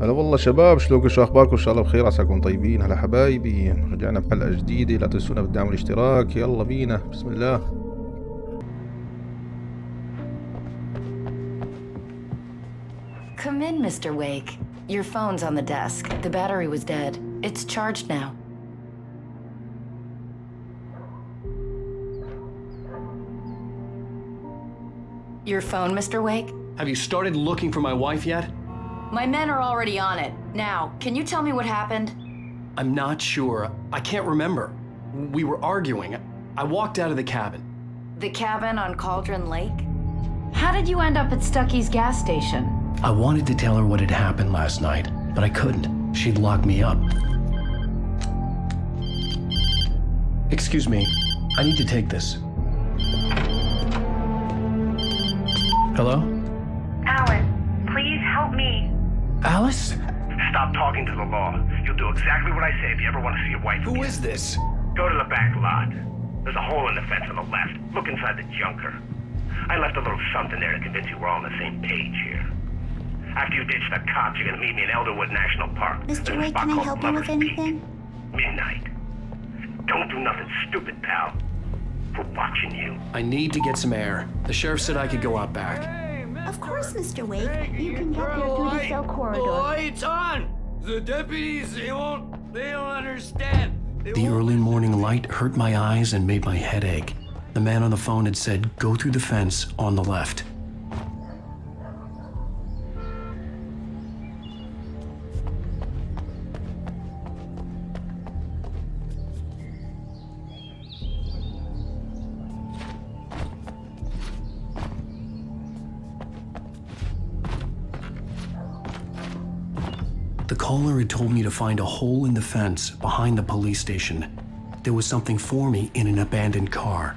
هلا والله شباب، شلونكم؟ شو اخباركم؟ ان شاء الله بخير، عساكم طيبين. هلا حبايبي، رجعنا بحلقه جديده. لا تنسونا بالدعم والاشتراك. يلا بينا، بسم الله. Come in, Mr. Wake. Your phone's on the desk. The battery was dead. It's charged now. Your phone, Mr. Wake? Have you started looking for my wife yet? My men are already on it. Now, can you tell me what happened? I'm not sure. I can't remember. We were arguing. I walked out of the cabin. The cabin on Cauldron Lake? How did you end up at Stuckey's gas station? I wanted to tell her what had happened last night, but I couldn't. She'd lock me up. Excuse me. I need to take this. Hello? Alan, please help me. Alice? Stop talking to the law. You'll do exactly what I say if you ever want to see your wife again. Who is this? Go to the back lot. There's a hole in the fence on the left. Look inside the junker. I left a little something there to convince you we're all on the same page here. After you ditch the cops, you're gonna meet me in Elderwood National Park. Mr. Wake, can I help you with anything? Midnight. Don't do nothing stupid, pal. We're watching you. I need to get some air. The sheriff said I could go out back. Of course, Mr. Wake. You can get there through the cell corridor. The light's on! The deputies, they don't understand. The early morning light hurt my eyes and made my head ache. The man on the phone had said, go through the fence on the left. The caller had told me to find a hole in the fence behind the police station. There was something for me in an abandoned car.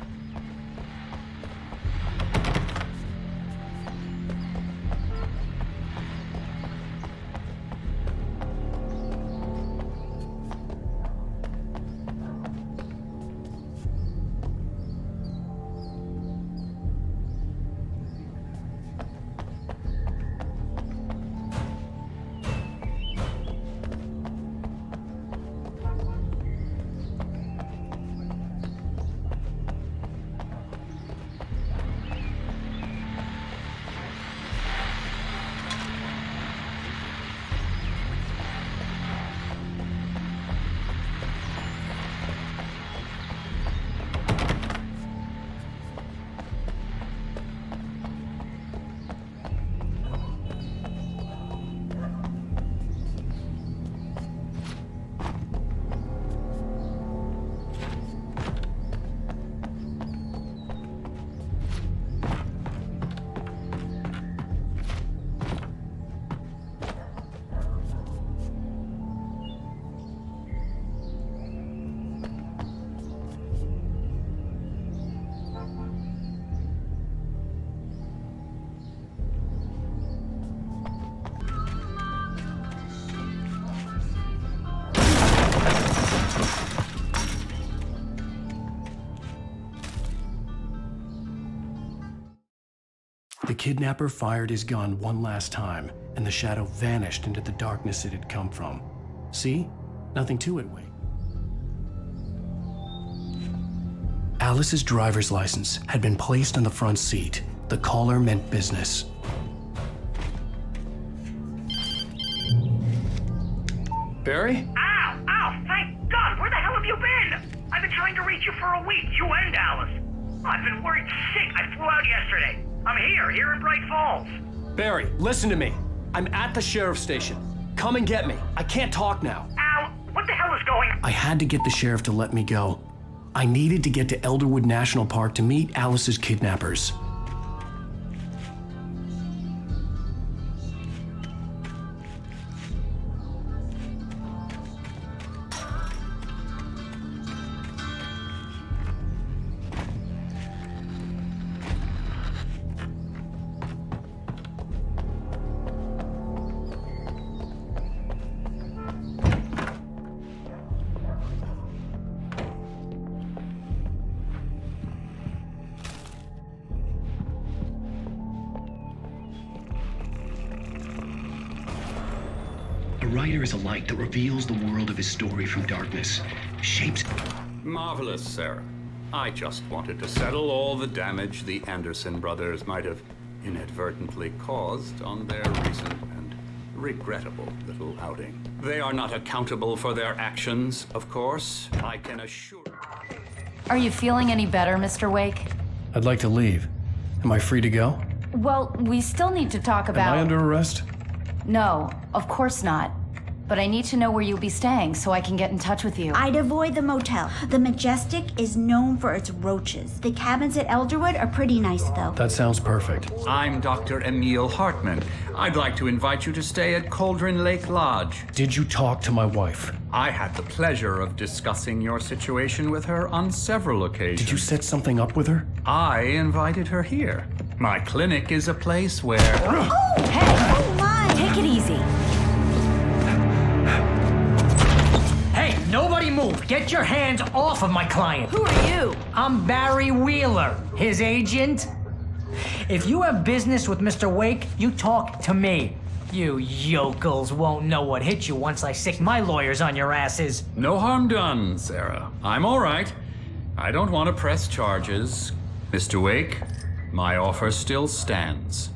The kidnapper fired his gun one last time, and the shadow vanished into the darkness it had come from. See? Nothing to it, Wake. Alice's driver's license had been placed on the front seat. The caller meant business. Barry? Ow! Ow! Thank God! Where the hell have you been? I've been trying to reach you for a week, you and Alice. I've been worried sick. I flew out yesterday. I'm here in Bright Falls. Barry, listen to me. I'm at the sheriff's station. Come and get me. I can't talk now. Ow! What the hell is going on? I had to get the sheriff to let me go. I needed to get to Elderwood National Park to meet Alice's kidnappers. A writer is a light that reveals the world of his story from darkness, shapes... Marvelous, Sarah. I just wanted to settle all the damage the Anderson brothers might have inadvertently caused on their recent and regrettable little outing. They are not accountable for their actions, of course. I can assure... Are you feeling any better, Mr. Wake? I'd like to leave. Am I free to go? Well, we still need to talk about... Am I under arrest? No, of course not. But I need to know where you'll be staying so I can get in touch with you. I'd avoid the motel. The Majestic is known for its roaches. The cabins at Elderwood are pretty nice, though. That sounds perfect. I'm Dr. Emil Hartman. I'd like to invite you to stay at Cauldron Lake Lodge. Did you talk to my wife? I had the pleasure of discussing your situation with her on several occasions. Did you set something up with her? I invited her here. My clinic is a place where... Oh! Hey! Oh, my! Take it easy. Hey, nobody move! Get your hands off of my client! Who are you? I'm Barry Wheeler, his agent. If you have business with Mr. Wake, you talk to me. You yokels won't know what hit you once I sick my lawyers on your asses. No harm done, Sarah. I'm all right. I don't want to press charges. Mr. Wake, my offer still stands.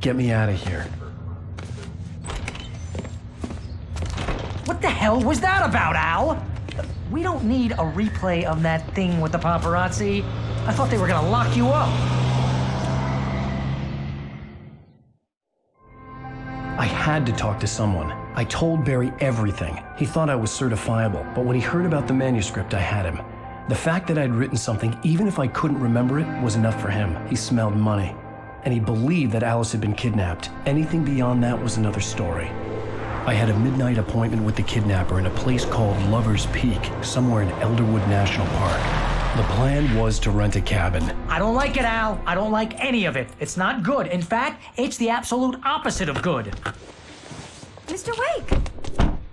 Get me out of here. What the hell was that about, Al? We don't need a replay of that thing with the paparazzi. I thought they were gonna lock you up. I had to talk to someone. I told Barry everything. He thought I was certifiable, but when he heard about the manuscript, I had him. The fact that I'd written something, even if I couldn't remember it, was enough for him. He smelled money. And he believed that Alice had been kidnapped. Anything beyond that was another story. I had a midnight appointment with the kidnapper in a place called Lover's Peak, somewhere in Elderwood National Park. The plan was to rent a cabin. I don't like it, Al. I don't like any of it. It's not good. In fact, it's the absolute opposite of good. Mr. Wake!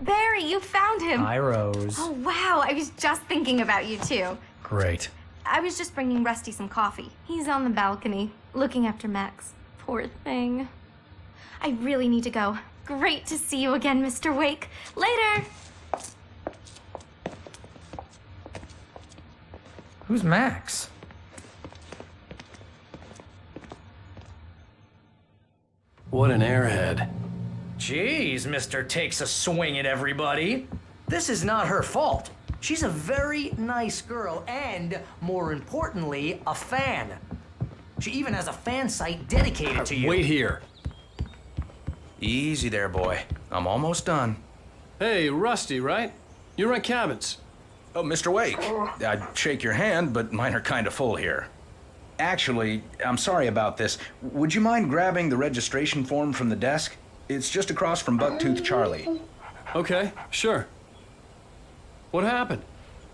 Barry, you found him. Hi, Rose. Oh, wow. I was just thinking about you, too. Great. I was just bringing Rusty some coffee. He's on the balcony, looking after Max. Poor thing. I really need to go. Great to see you again, Mr. Wake. Later! Who's Max? What an airhead. Jeez, Mr. Takes a swing at everybody. This is not her fault. She's a very nice girl and, more importantly, a fan. She even has a fan site dedicated to you. Wait here. Easy there, boy. I'm almost done. Hey, Rusty, right? You rent cabins. Oh, Mr. Wake. I'd shake your hand, but mine are kind of full here. Actually, I'm sorry about this. Would you mind grabbing the registration form from the desk? It's just across from Bucktooth Charlie. Okay, sure. What happened?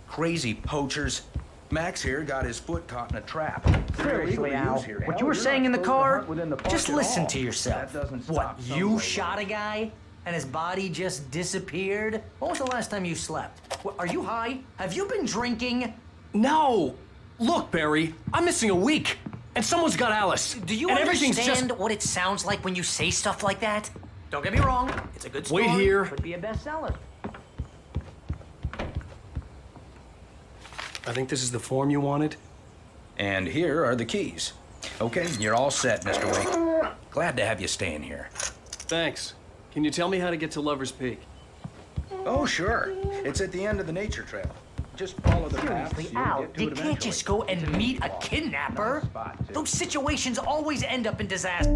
Crazy poachers. Max here got his foot caught in a trap. Seriously, Al, what you were saying in the car, just listen to yourself. What, you shot a guy and his body just disappeared? When was the last time you slept? What, are you high? Have you been drinking? No! Look, Barry, I'm missing a week, and someone's got Alice. Do you and everything's understand just... what it sounds like when you say stuff like that? Don't get me wrong, it's a good story. Wait here. Could be a bestseller. I think this is the form you wanted. And here are the keys. Okay, you're all set, Mr. Wake. Glad to have you staying here. Thanks. Can you tell me how to get to Lover's Peak? Oh, sure. It's at the end of the nature trail. Just follow the path. Seriously, Al, you can't just go and meet a kidnapper. Those situations always end up in disaster.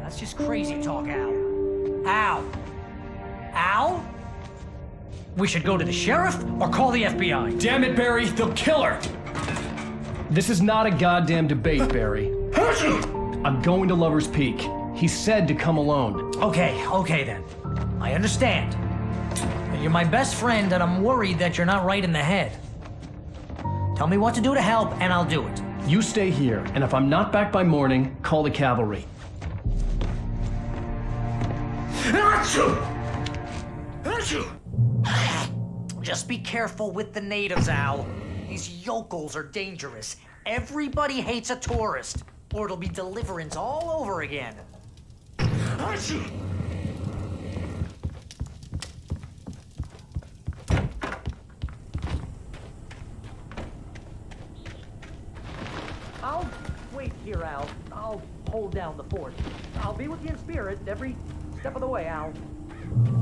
That's just crazy talk, Al. Al? Al? We should go to the sheriff or call the FBI. Damn it, Barry, they'll kill her! This is not a goddamn debate, Barry. I'm going to Lover's Peak. He said to come alone. Okay then. I understand. You're my best friend and I'm worried that you're not right in the head. Tell me what to do to help and I'll do it. You stay here, and if I'm not back by morning, call the cavalry. Just be careful with the natives, Al. These yokels are dangerous. Everybody hates a tourist, or it'll be deliverance all over again. I'll wait here, Al. I'll hold down the fort. I'll be with you in spirit every step of the way, Al.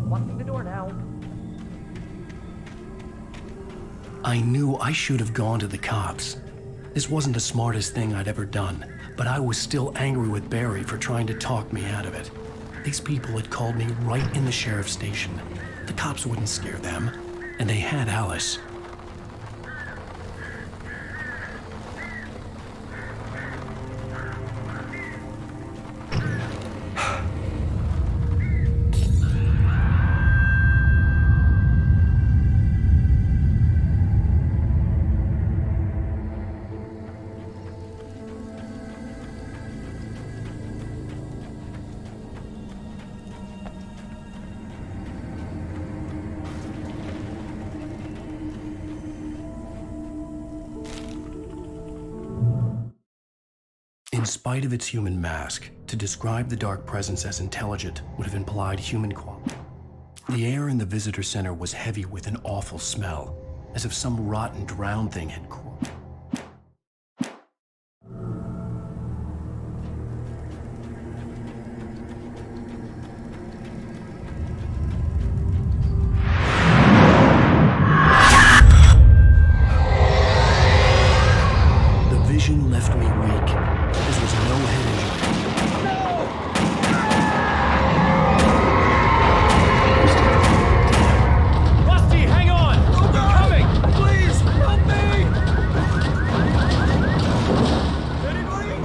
Locking the door now. I knew I should have gone to the cops. This wasn't the smartest thing I'd ever done, but I was still angry with Barry for trying to talk me out of it. These people had called me right in the sheriff's station. The cops wouldn't scare them, and they had Alice. In spite of its human mask, to describe the dark presence as intelligent would have implied human quality. The air in the visitor center was heavy with an awful smell, as if some rotten, drowned thing had crawled. The vision left me weak. There was no head injury. Rusty, hang on! They're coming! Please, help me! Anybody?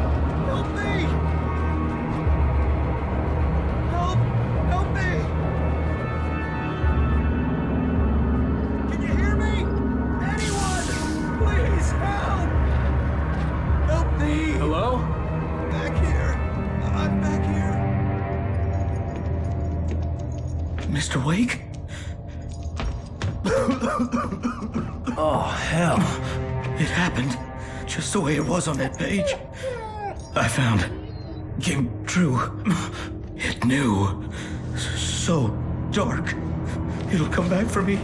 Help me! Help me! Can you hear me? Anyone? Please, help! Help me! Hello? Back here. I'm back here. Mr. Wake? Oh, hell. It happened just the way it was on that page. I found came true. It knew. So dark. It'll come back for me.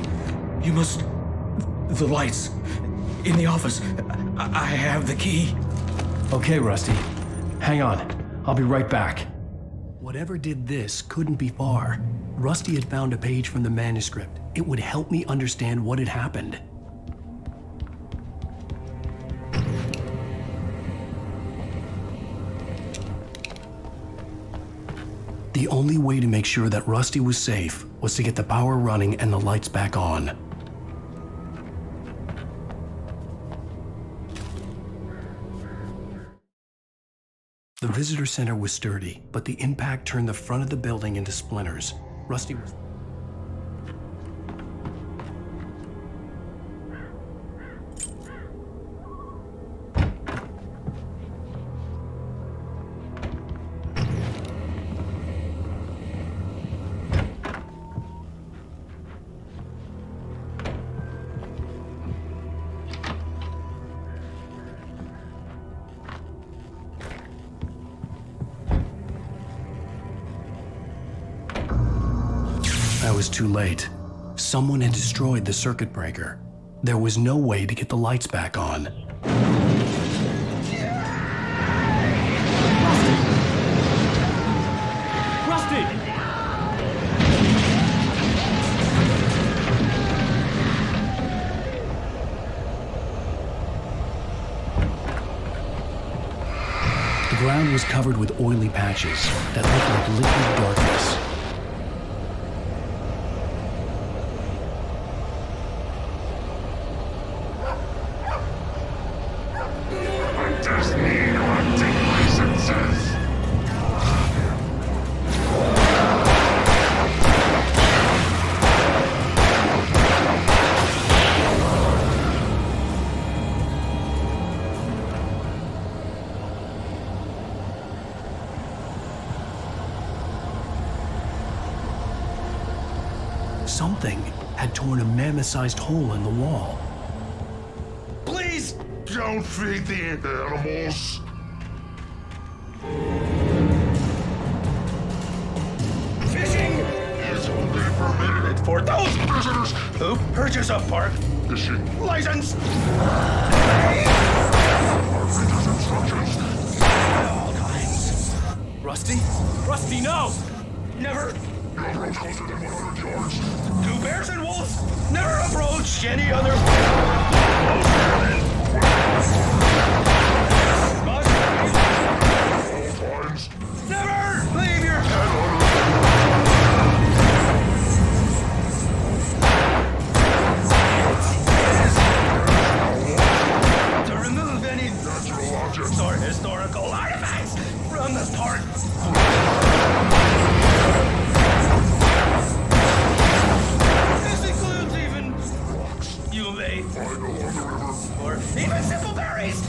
You must... The lights in the office. I have the key. Okay, Rusty. Hang on. I'll be right back. Whatever did this couldn't be far. Rusty had found a page from the manuscript. It would help me understand what had happened. The only way to make sure that Rusty was safe was to get the power running and the lights back on. The visitor center was sturdy, but the impact turned the front of the building into splinters. Rusty was... I was too late. Someone had destroyed the circuit breaker. There was no way to get the lights back on. Rusty! The ground was covered with oily patches that looked like liquid darkness. Something had torn a mammoth-sized hole in the wall. Please, Don't feed the animals. Fishing is only permitted for those visitors who purchase a park fishing license. Instructions. All kinds. Rusty? Rusty, no! Never. Your approach closer than 100 yards. To bears and wolves, never approach any other. Never leave your to remove any natural objects or historical artifacts from the park. This includes even you may find along the river. or even simple berries.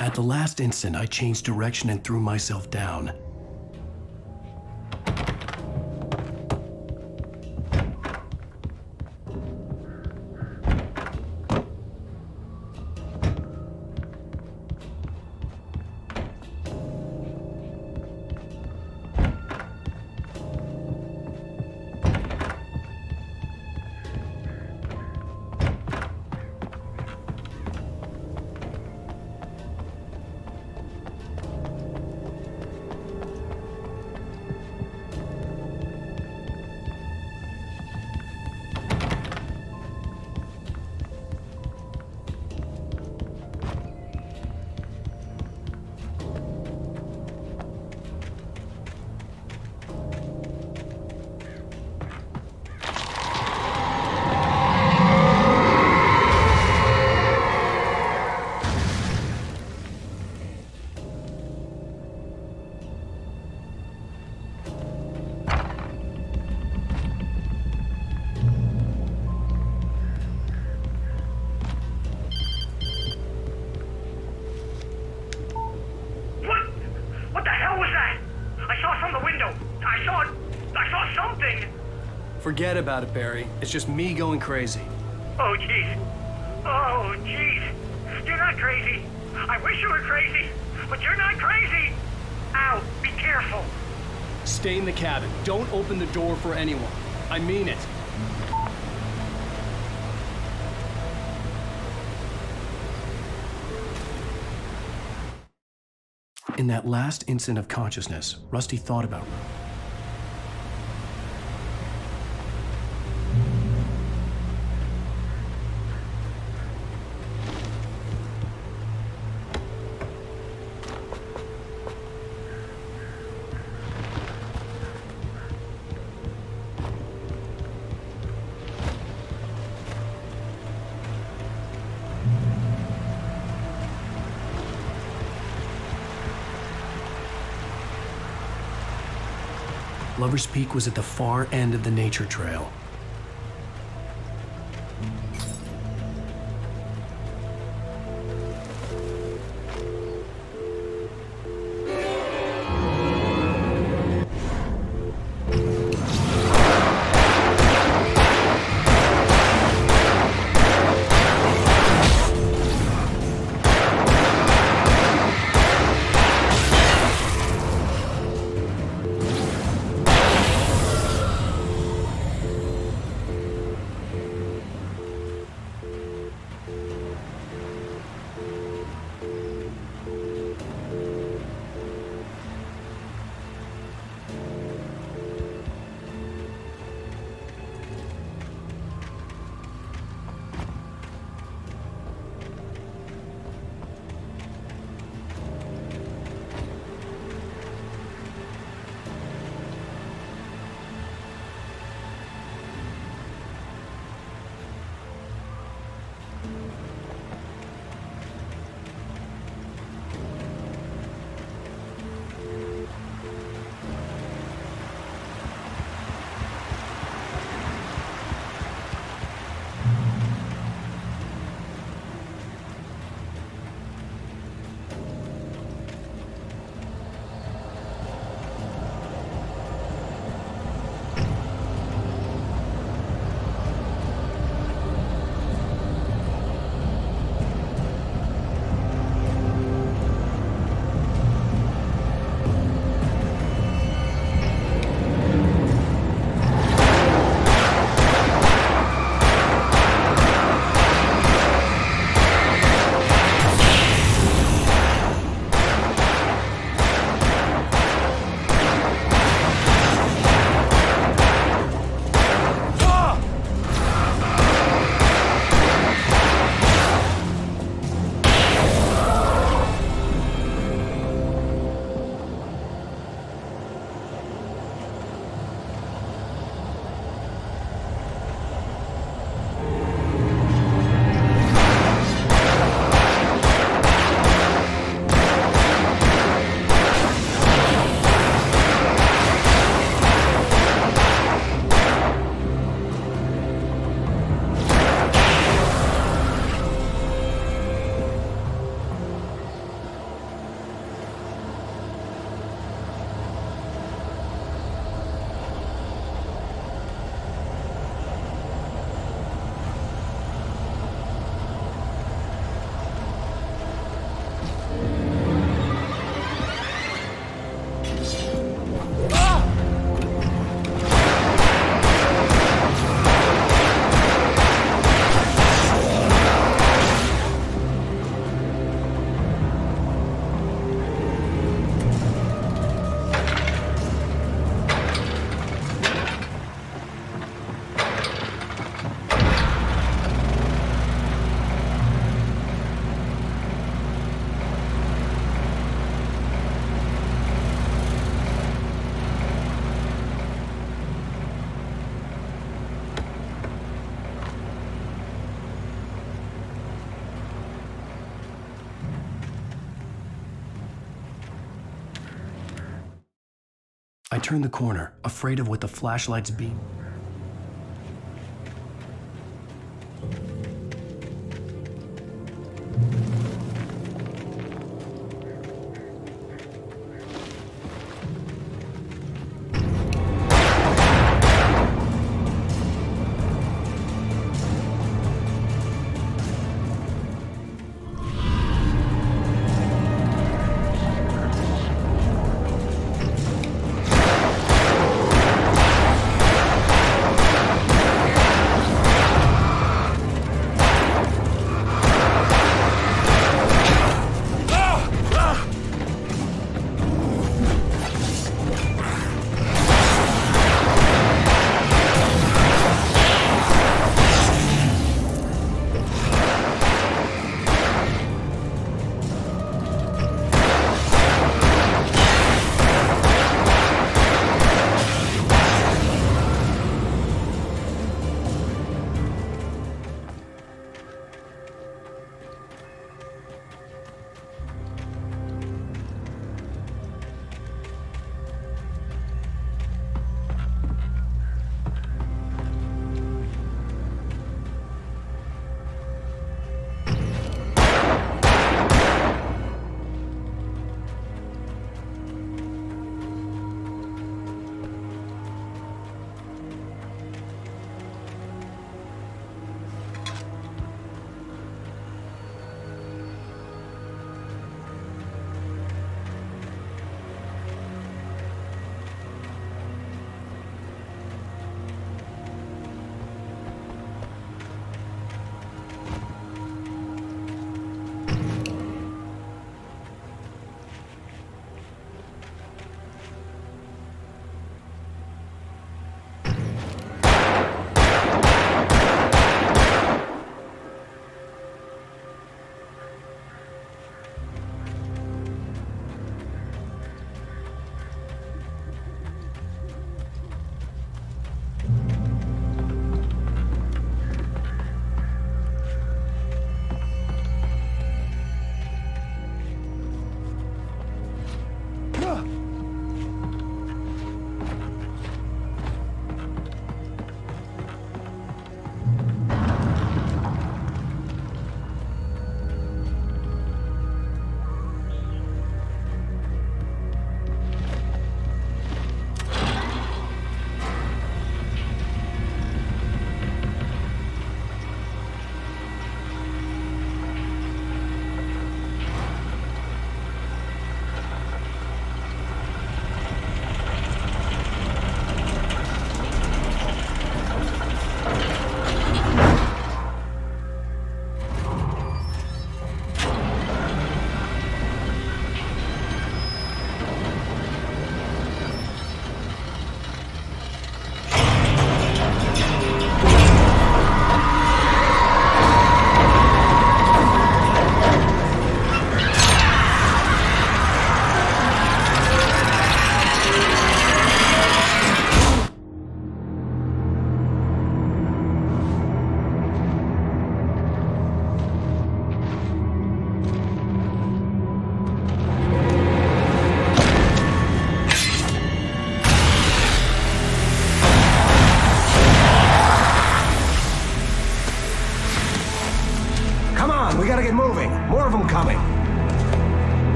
At the last instant, I changed direction and threw myself down. Forget about it, Barry. It's just me going crazy. Oh, jeez. Oh, jeez. You're not crazy. I wish you were crazy, but you're not crazy. Ow, be careful. Stay in the cabin. Don't open the door for anyone. I mean it. In that last instant of consciousness, Rusty thought about Lover's Peak was at the far end of the nature trail. I turned the corner, afraid of what the flashlight's beam.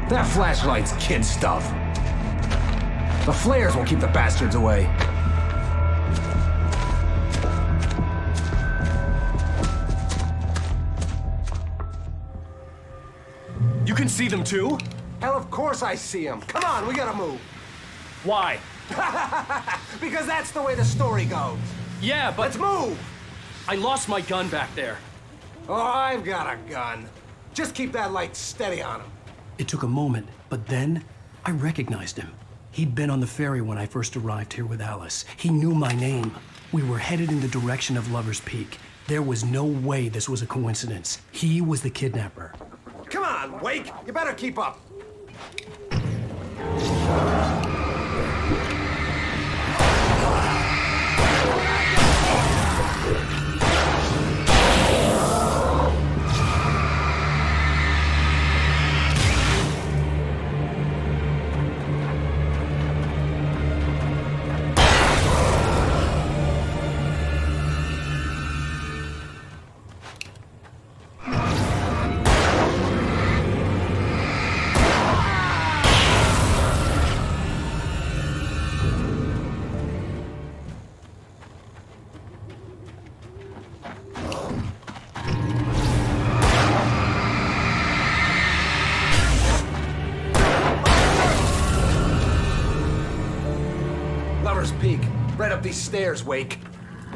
That flashlight's kid stuff. The flares will keep the bastards away. You can see them too? Hell, of course I see them. Come on, we gotta move. Why? Because that's the way the story goes. Yeah, but... Let's move! I lost my gun back there. Oh, I've got a gun. Just keep that light steady on him. It took a moment, but then I recognized him. He'd been on the ferry when I first arrived here with Alice. He knew my name. We were headed in the direction of Lover's Peak. There was no way this was a coincidence. He was the kidnapper. Come on, Wake! You better keep up. right up these stairs, Wake.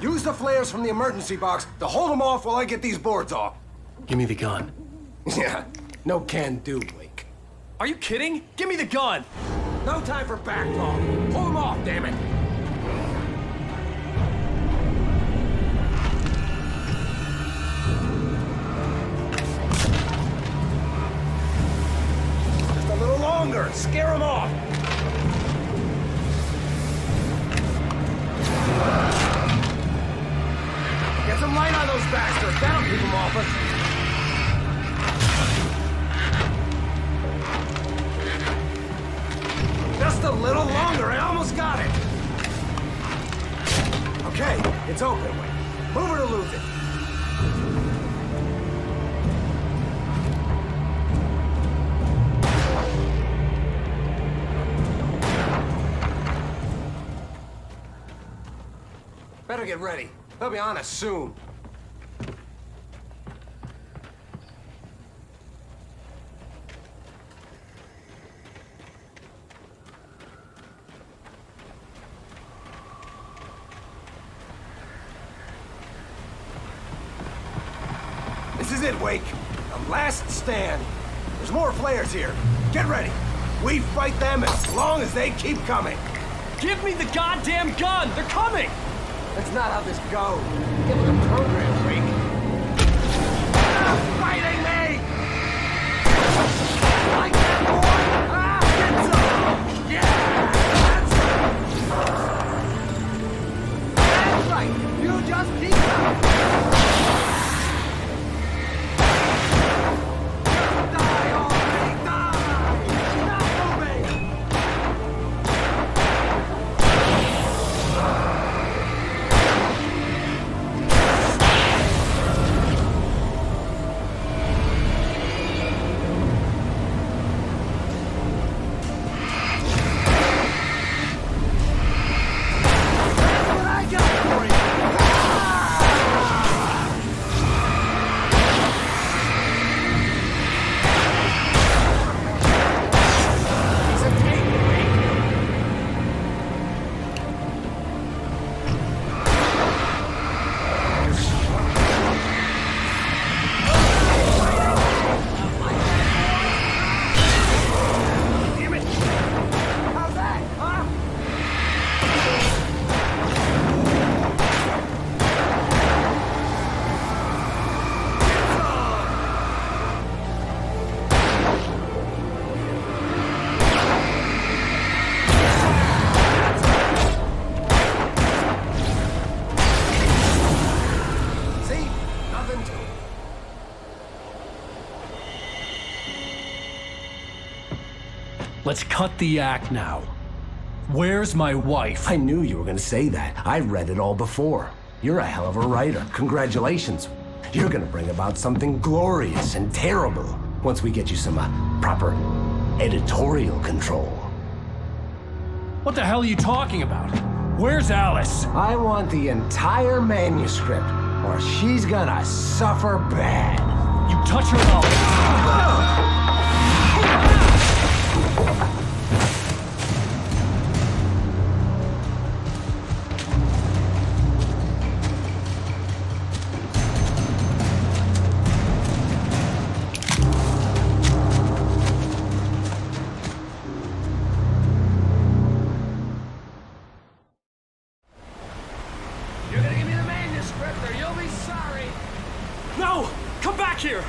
Use the flares from the emergency box to hold them off while I get these boards off. Give me the gun. Yeah, no can do, Wake. Are you kidding? Give me the gun! No time for back talk. Pull them off, damn it. Just a little longer. Scare them off. Get some light on those bastards. That'll keep them off us. Just a little longer. I almost got it. Okay, it's open. Wait. Move it or lose it. Better get ready. They'll be on us soon. This is it, Wake. The last stand. There's more flares here. Get ready. We fight them as long as they keep coming. Give me the goddamn gun! They're coming! That's not how this goes. Get with the program, Wake. Stop fighting me! Like that, boy! Ah, get some! Yeah! That's right! You just keep coming! Die already! Die! Not moving! Let's cut the act now. Where's my wife? I knew you were gonna say that. I read it all before. You're a hell of a writer. Congratulations. You're gonna bring about something glorious and terrible once we get you some proper editorial control. What the hell are you talking about? Where's Alice? I want the entire manuscript, or she's gonna suffer bad. You touch her mouth. You're gonna give me the manuscript or you'll be sorry. No! Come back here!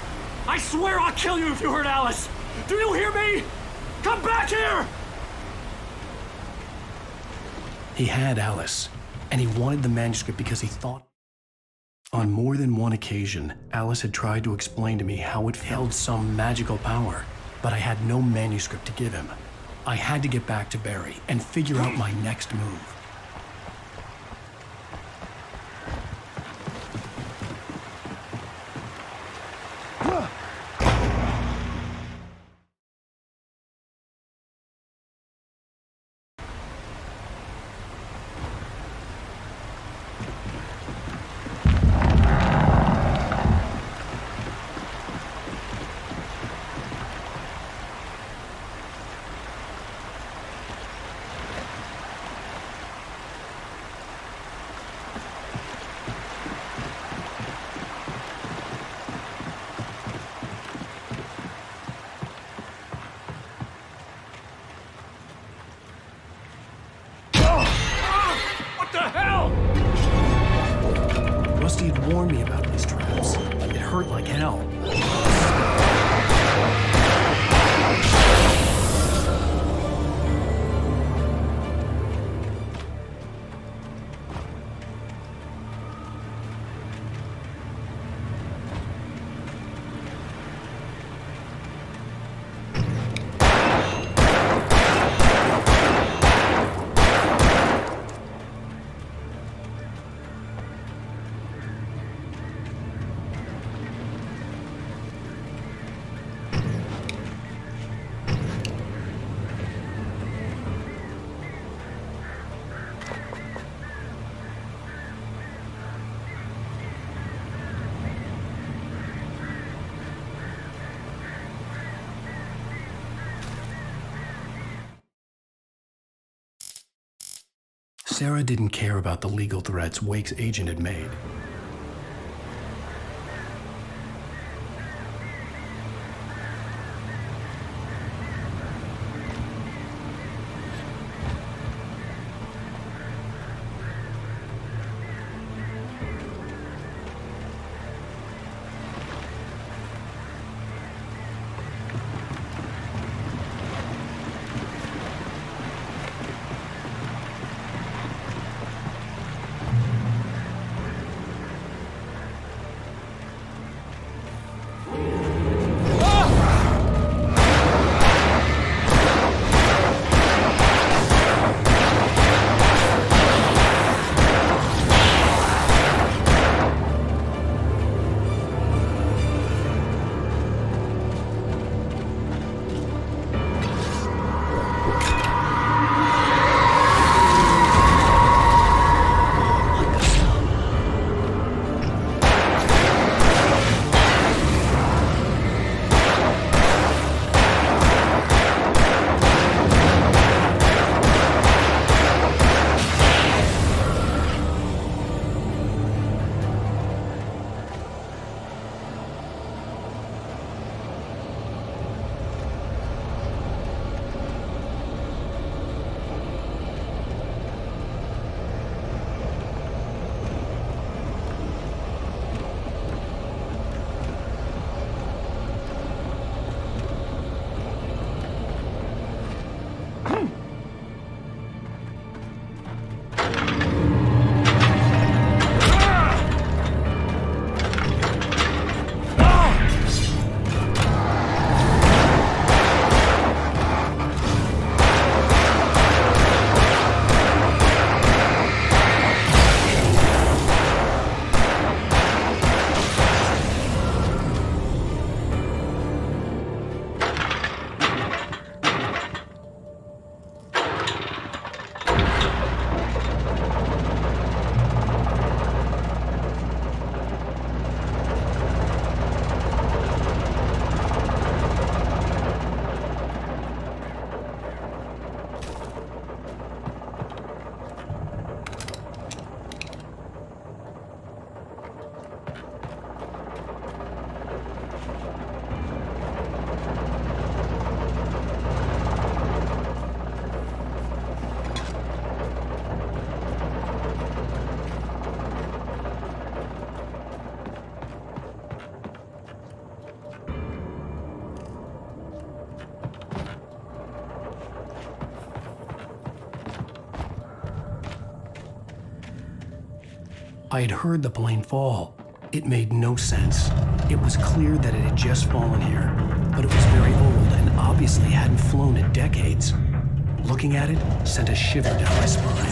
I swear I'll kill you if you hurt Alice! Do you hear me? Come back here! He had Alice, and he wanted the manuscript because he thought... On more than one occasion, Alice had tried to explain to me how it held some magical power, but I had no manuscript to give him. I had to get back to Barry and figure out my next move. nipples. It hurt like hell. Sarah didn't care about the legal threats Wake's agent had made. I had heard the plane fall. It made no sense. It was clear that it had just fallen here, but it was very old and obviously hadn't flown in decades. Looking at it sent a shiver down my spine.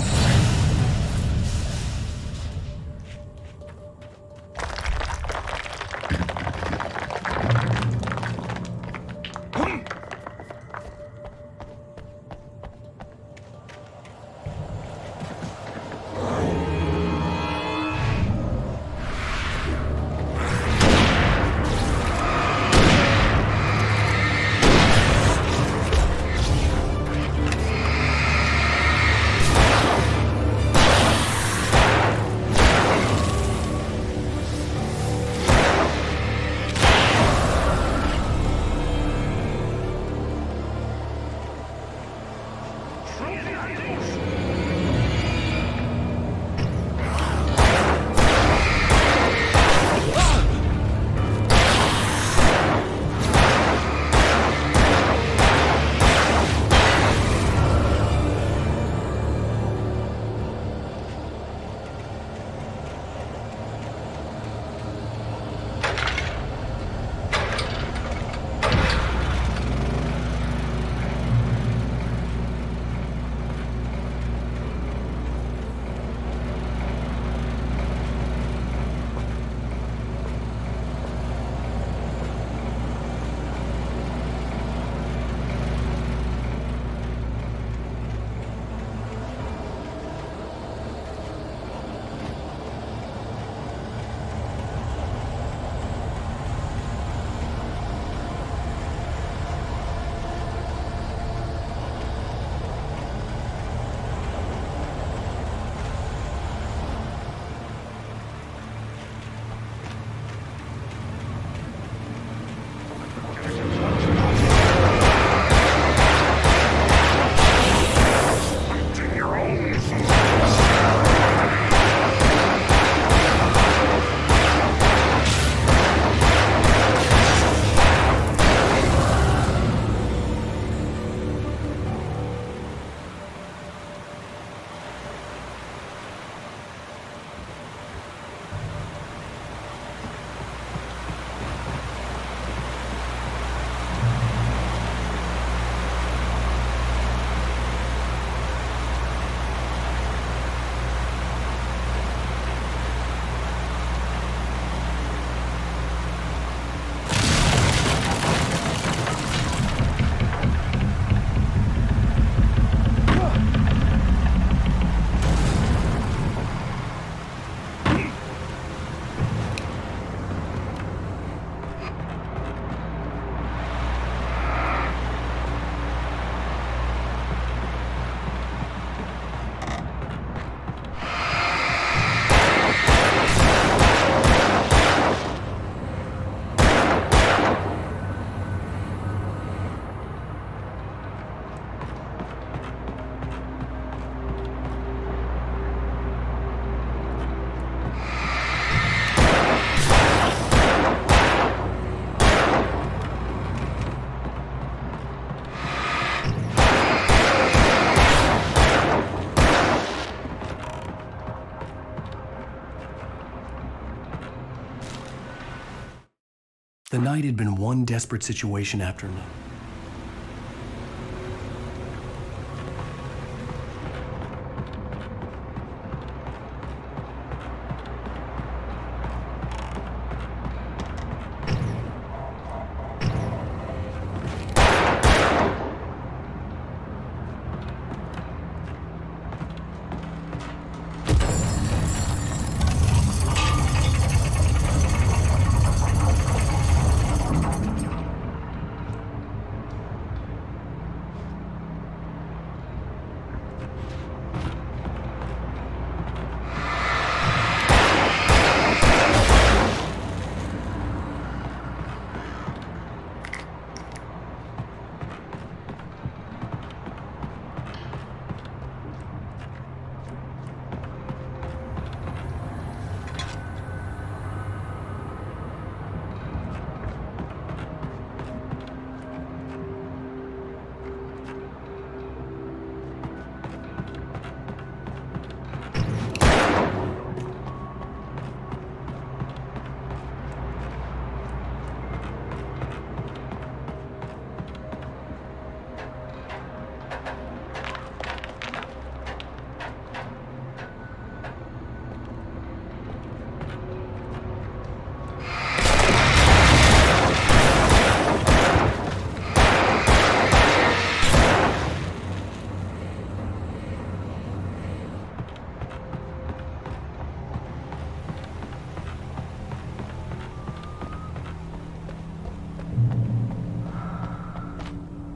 The night had been one desperate situation after another.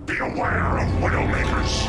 Beware of Widowmakers!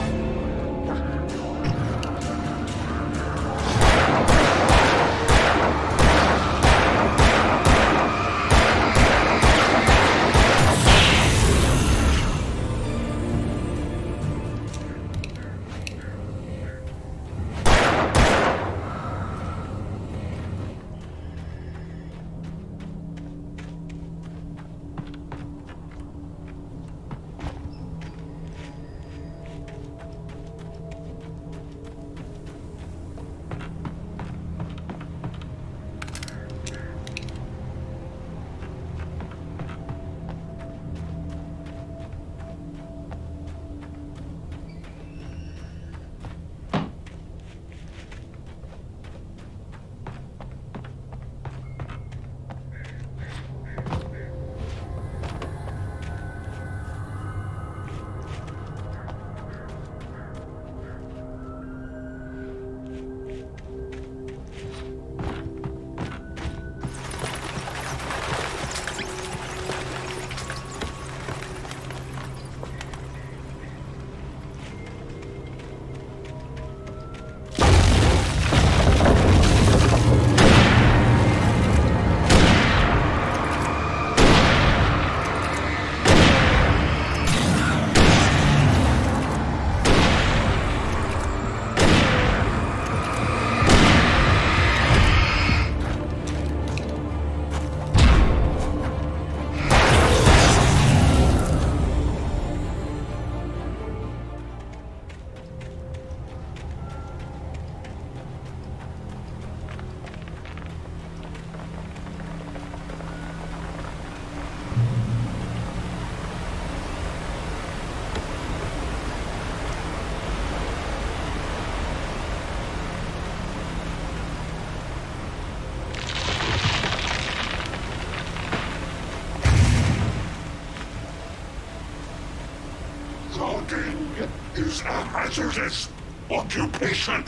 Logging is a hazardous occupation.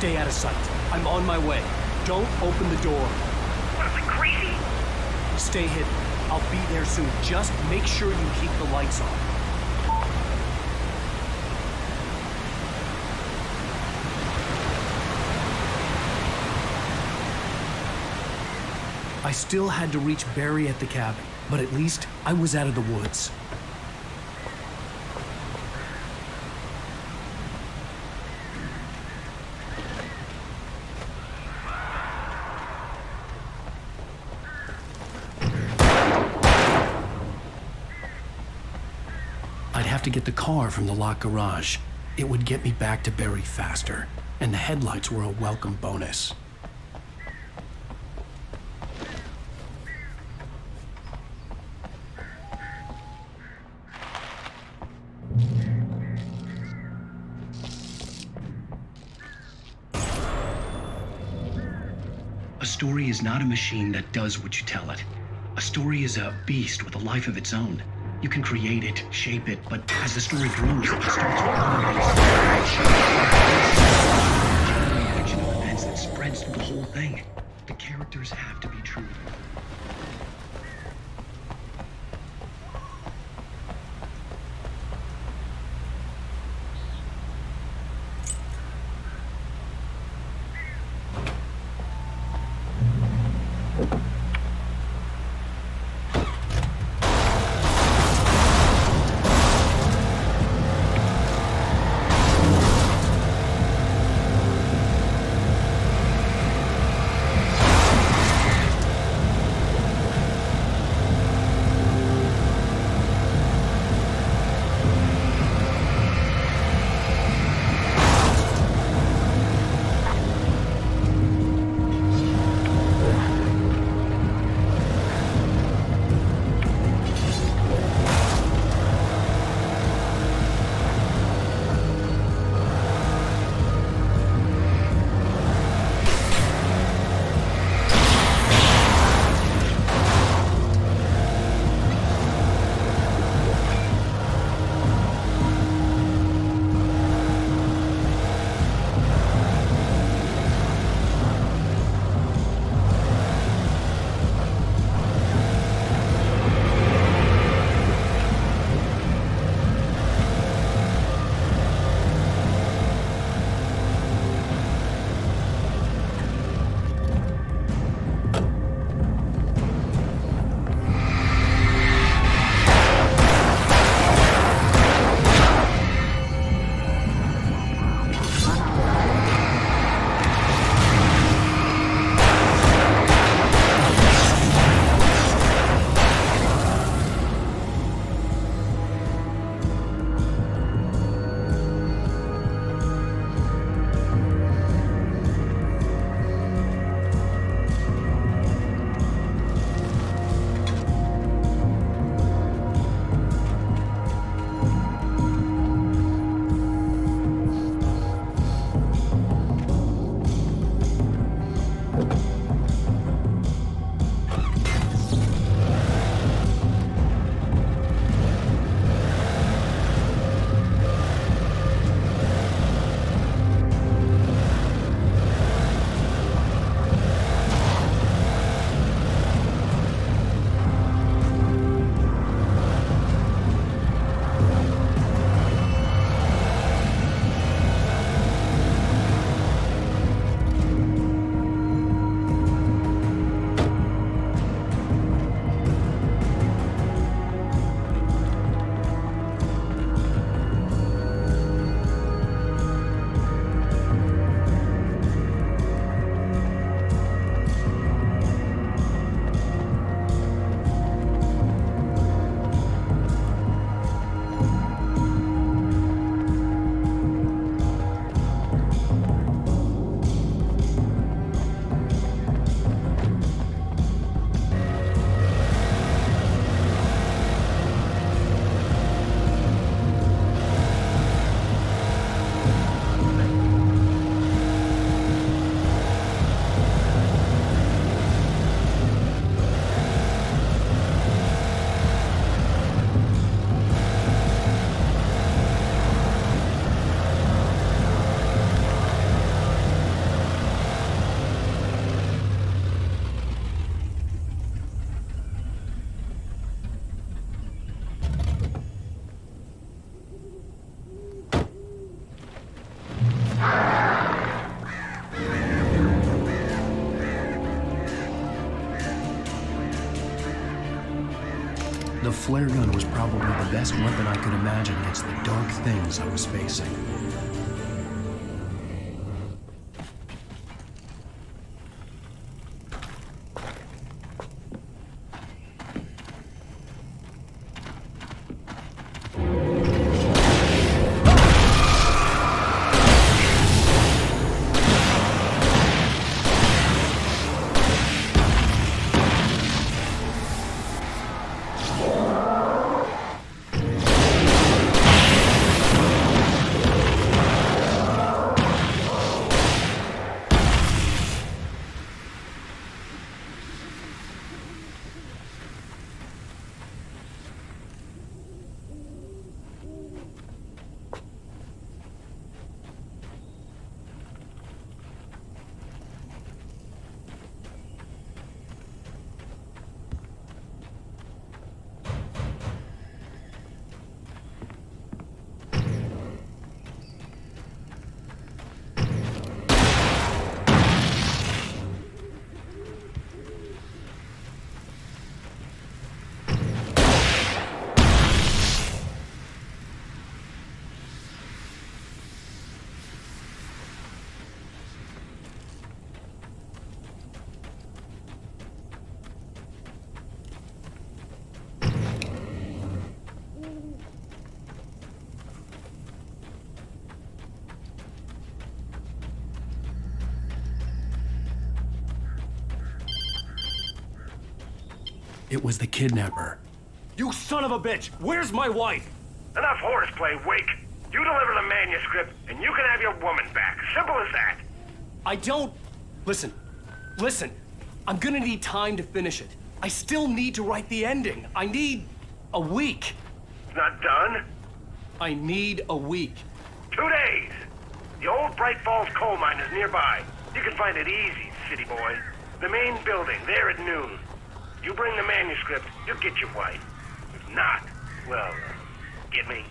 Stay out of sight. I'm on my way. Don't open the door. What, am I crazy? Stay hidden. I'll be there soon. Just make sure you keep the lights on. I still had to reach Barry at the cabin, but at least I was out of the woods. I'd have to get the car from the locked garage. It would get me back to Barry faster, and the headlights were a welcome bonus. A story is not a machine that does what you tell it. A story is a beast with a life of its own. You can create it, shape it, but as the story grows, it starts with action of events that spreads through the whole thing. The characters have to be true. flare gun was probably the best weapon I could imagine against the dark things I was facing. It was the kidnapper. You son of a bitch! Where's my wife? Enough horseplay, Wake. You deliver the manuscript, and you can have your woman back. Simple as that. I don't... Listen. I'm gonna need time to finish it. I still need to write the ending. I need a week. It's not done? I need a week. 2 days. The old Bright Falls coal mine is nearby. You can find it easy, city boy. The main building, there at noon. You bring the manuscript, you'll get your wife. If not, well, get me?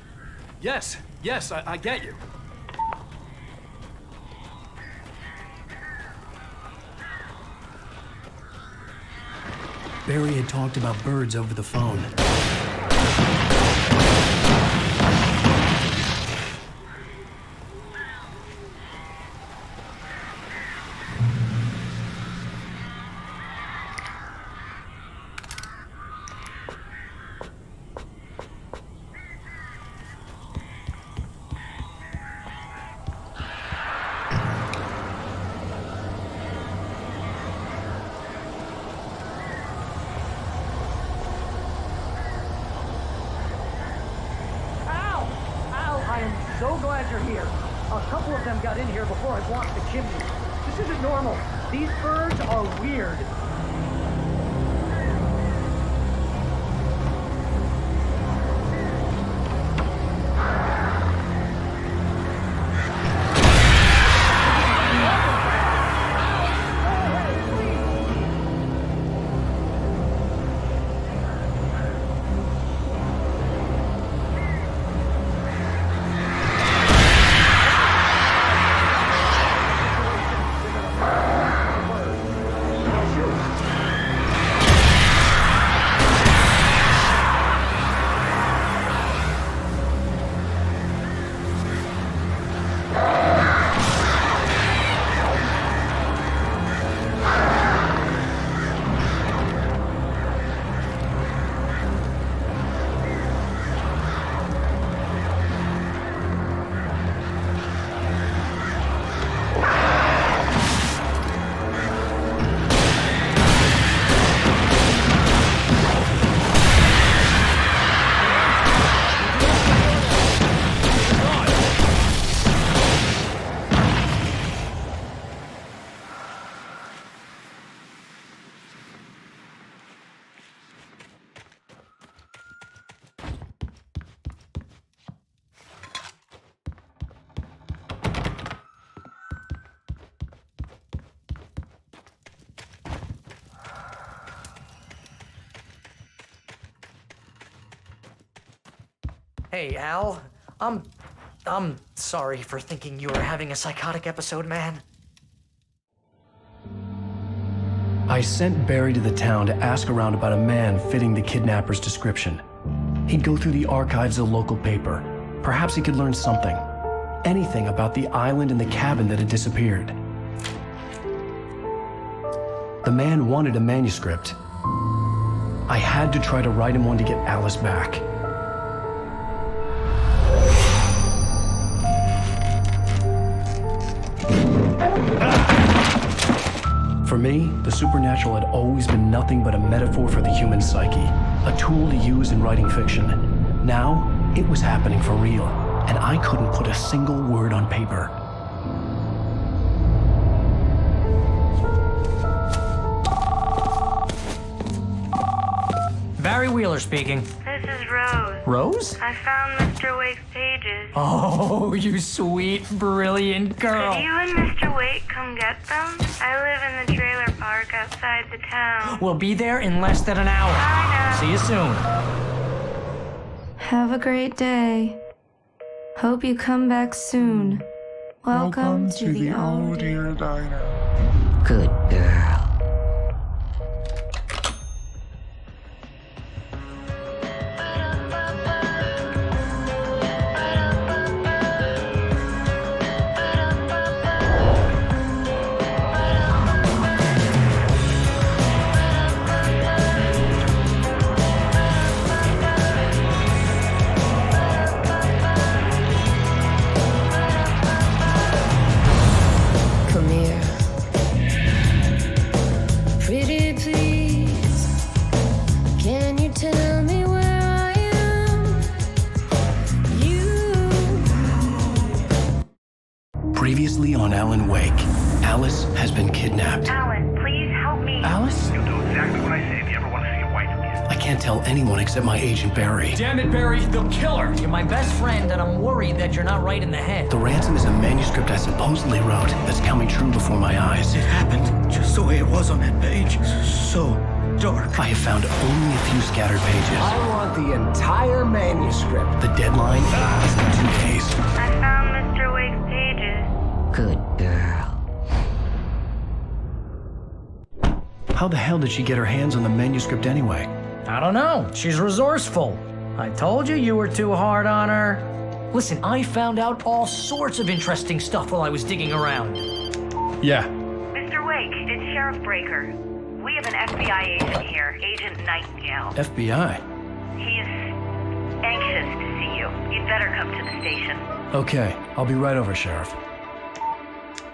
Yes, I get you. Barry had talked about birds over the phone. So glad you're here. A couple of them got in here before I blocked the chimney. This isn't normal. These birds are weird. Hey, Al. I'm sorry for thinking you were having a psychotic episode, man. I sent Barry to the town to ask around about a man fitting the kidnapper's description. He'd go through the archives of the local paper. Perhaps he could learn something. Anything about the island and the cabin that had disappeared. The man wanted a manuscript. I had to try to write him one to get Alice back. For me, the supernatural had always been nothing but a metaphor for the human psyche, a tool to use in writing fiction. Now, it was happening for real, and I couldn't put a single word on paper. Barry Wheeler speaking. This is Rose. Rose? I found Mr. Wake's pages. Oh, you sweet, brilliant girl. Could you and Mr. Wake come get them? I live in the trailer park outside the town. We'll be there in less than an hour. I know. See you soon. Have a great day. Hope you come back soon. Welcome to the old dear diner. Good girl. Previously on Alan Wake, Alice has been kidnapped. Alan, please help me. Alice? You'll do exactly what I say if you ever want to see your wife again. I can't tell anyone except my agent Barry. Damn it, Barry, they'll kill her. You're my best friend, and I'm worried that you're not right in the head. The ransom is a manuscript I supposedly wrote that's coming true before my eyes. It happened just the way it was on that page. So dark. I have found only a few scattered pages. I want the entire manuscript. The deadline is in 2 days. I found Mr. Wake's pages. Good girl. How the hell did she get her hands on the manuscript anyway? I don't know. She's resourceful. I told you you were too hard on her. Listen, I found out all sorts of interesting stuff while I was digging around. Yeah. Mr. Wake, it's Sheriff Breaker. We have an FBI agent here, Agent Nightingale. FBI? He's anxious to see you. You'd better come to the station. Okay, I'll be right over, Sheriff.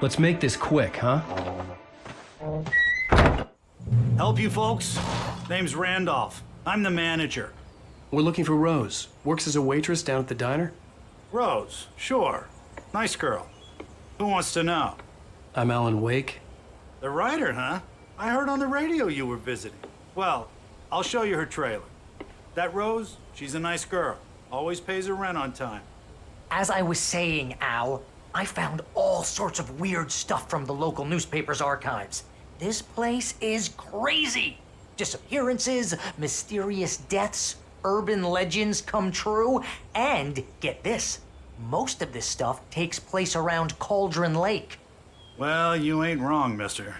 Let's make this quick, huh? Help you folks? Name's Randolph. I'm the manager. We're looking for Rose. Works as a waitress down at the diner. Rose, sure. Nice girl. Who wants to know? I'm Alan Wake. The writer, huh? I heard on the radio you were visiting. Well, I'll show you her trailer. That Rose, she's a nice girl. Always pays her rent on time. As I was saying, Al, I found all sorts of weird stuff from the local newspaper's archives. This place is crazy. Disappearances, mysterious deaths, urban legends come true, and get this, most of this stuff takes place around Cauldron Lake. Well, you ain't wrong, mister.